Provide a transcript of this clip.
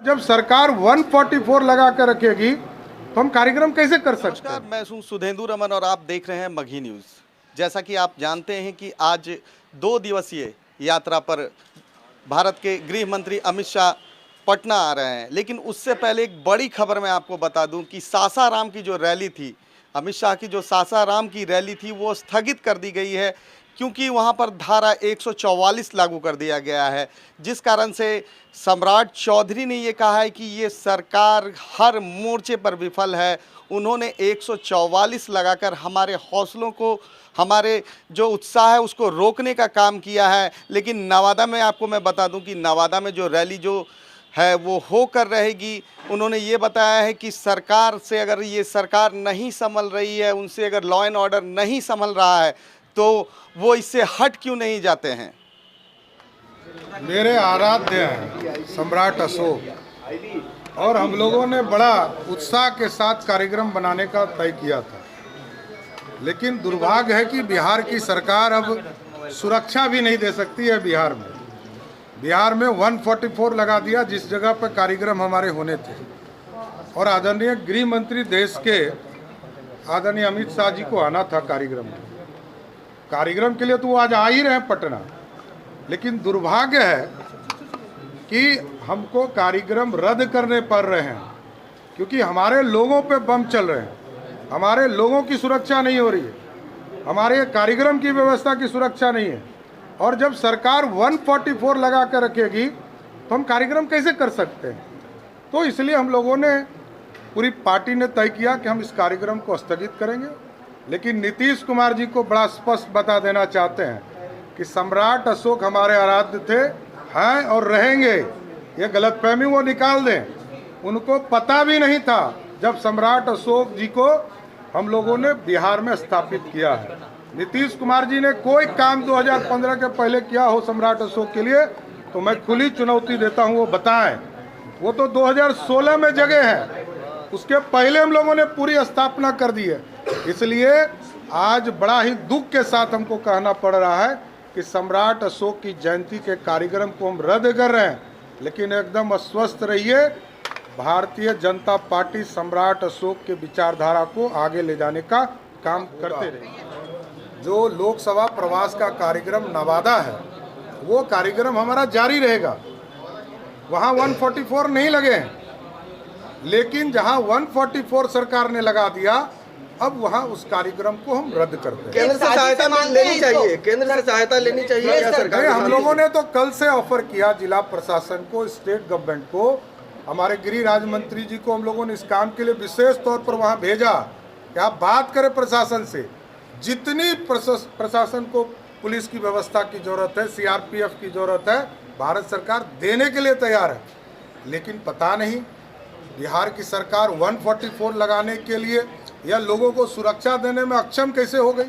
जब सरकार 144 लगा कर रखेगी तो हम कार्यक्रम कैसे कर सकते हैं? नमस्कार, मैं हूं सुधेंदु रमन और आप देख रहे हैं मगही न्यूज़। जैसा कि आप जानते हैं कि आज 2 दिवसीय यात्रा पर भारत के गृह मंत्री अमित शाह पटना आ रहे हैं, लेकिन उससे पहले एक बड़ी खबर मैं आपको बता दूं कि सासाराम की जो रैली थी, अमित शाह की जो सासाराम की रैली थी वो स्थगित कर दी गई है, क्योंकि वहां पर धारा 144 लागू कर दिया गया है, जिस कारण से सम्राट चौधरी ने ये कहा है कि ये सरकार हर मोर्चे पर विफल है। उन्होंने 144 लगाकर हमारे हौसलों को, हमारे जो उत्साह है उसको रोकने का काम किया है। लेकिन नवादा में आपको मैं बता दूं कि नवादा में जो रैली जो है वो होकर रहेगी। उन्होंने ये बताया है कि सरकार से अगर ये सरकार नहीं संभल रही है, उनसे अगर लॉ एंड ऑर्डर नहीं संभल रहा है तो वो इससे हट क्यों नहीं जाते हैं। मेरे आराध्य हैं सम्राट अशोक और हम लोगों ने बड़ा उत्साह के साथ कार्यक्रम बनाने का तय किया था, लेकिन दुर्भाग्य है कि बिहार की सरकार अब सुरक्षा भी नहीं दे सकती है। बिहार में 144 लगा दिया जिस जगह पर कार्यक्रम हमारे होने थे, और आदरणीय गृह मंत्री देश के आदरणीय अमित शाह जी को आना था कार्यक्रम के लिए, तो वो आज आ ही रहे हैं पटना। लेकिन दुर्भाग्य है कि हमको कार्यक्रम रद्द करने पड़ रहे हैं, क्योंकि हमारे लोगों पे बम चल रहे हैं, हमारे लोगों की सुरक्षा नहीं हो रही है, हमारे कार्यक्रम की व्यवस्था की सुरक्षा नहीं है। और जब सरकार 144 लगा कर रखेगी तो हम कार्यक्रम कैसे कर सकते हैं? तो इसलिए हम लोगों ने, पूरी पार्टी ने तय किया कि हम इस कार्यक्रम को स्थगित करेंगे। लेकिन नीतीश कुमार जी को बड़ा स्पष्ट बता देना चाहते हैं कि सम्राट अशोक हमारे आराध्य थे, हैं और रहेंगे। ये गलतफहमी वो निकाल दें। उनको पता भी नहीं था जब सम्राट अशोक जी को हम लोगों ने बिहार में स्थापित किया है। नीतीश कुमार जी ने कोई काम 2015 के पहले किया हो सम्राट अशोक के लिए तो मैं खुली चुनौती देता हूं वो बताएं। वो तो 2016 में जगह है, उसके पहले हम लोगों ने पूरी स्थापना कर दी है। इसलिए आज बड़ा ही दुख के साथ हमको कहना पड़ रहा है कि सम्राट अशोक की जयंती के कार्यक्रम को हम रद्द कर रहे हैं। लेकिन एकदम अस्वस्थ रहिए, भारतीय जनता पार्टी सम्राट अशोक के विचारधारा को आगे ले जाने का काम करते रहेगी। जो लोकसभा प्रवास का कार्यक्रम नवादा है वो कार्यक्रम हमारा जारी रहेगा। वहाँ 144 नहीं लगे हैं, लेकिन जहाँ 144 सरकार ने लगा दिया अब वहाँ उस कार्यक्रम को हम रद्द करते हैं। केंद्र से सहायता लेनी चाहिए, केंद्र से सहायता लेनी चाहिए क्या सरकार? हम लोगों ने तो कल से ऑफर किया जिला प्रशासन को, स्टेट गवर्नमेंट को, हमारे गृह राज्य मंत्री जी को हम लोगों ने इस काम के लिए विशेष तौर पर वहाँ भेजा कि आप बात करें प्रशासन से। जितनी प्रशासन को पुलिस की व्यवस्था की जरूरत है, सीआरपीएफ की जरूरत है, भारत सरकार देने के लिए तैयार है। लेकिन पता नहीं बिहार की सरकार 144 लगाने के लिए या लोगों को सुरक्षा देने में अक्षम कैसे हो गई।